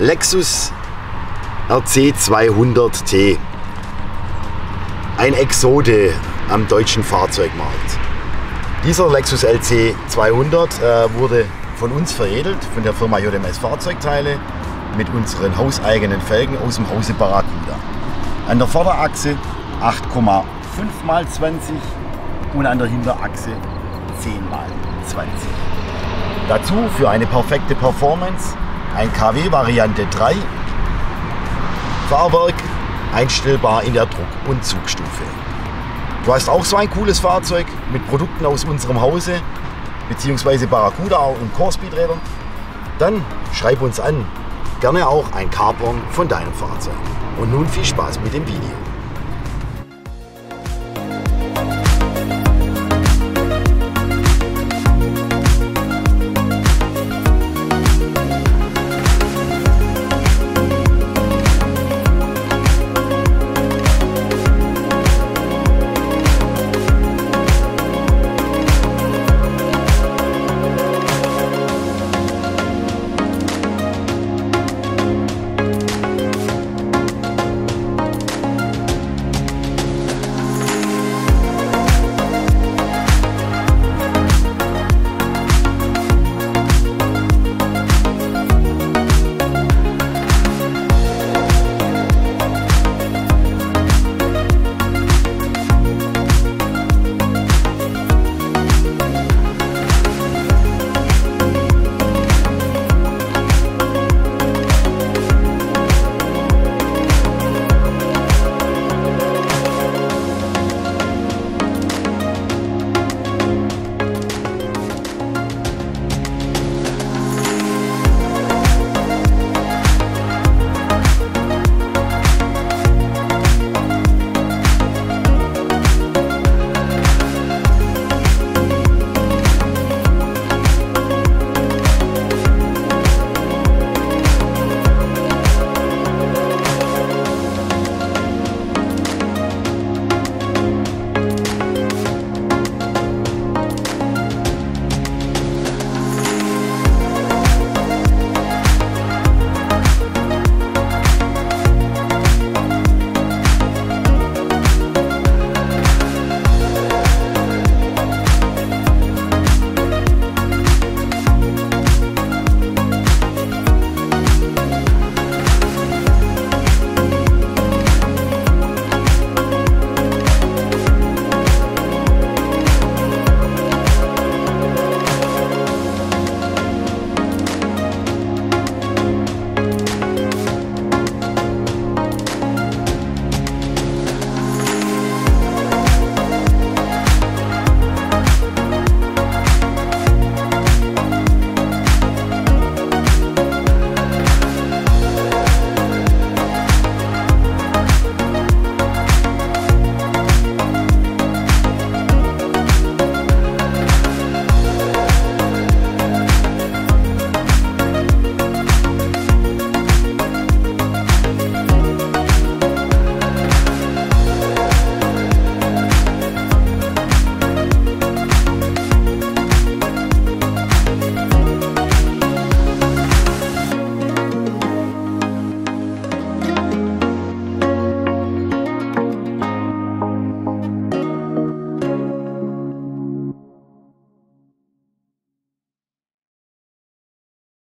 Lexus RC 200T. Ein Exote am deutschen Fahrzeugmarkt. Dieser Lexus LC 200 wurde von uns veredelt, von der Firma JMS Fahrzeugteile, mit unseren hauseigenen Felgen aus dem Hause Barracuda. An der Vorderachse 8,5 x 20 und an der Hinterachse 10 x 20. Dazu für eine perfekte Performance ein KW Variante 3, Fahrwerk einstellbar in der Druck- und Zugstufe. Du hast auch so ein cooles Fahrzeug mit Produkten aus unserem Hause, beziehungsweise Barracuda und Core-Speed-Rädern? Dann schreib uns an, gerne auch ein Carporn von deinem Fahrzeug. Und nun viel Spaß mit dem Video.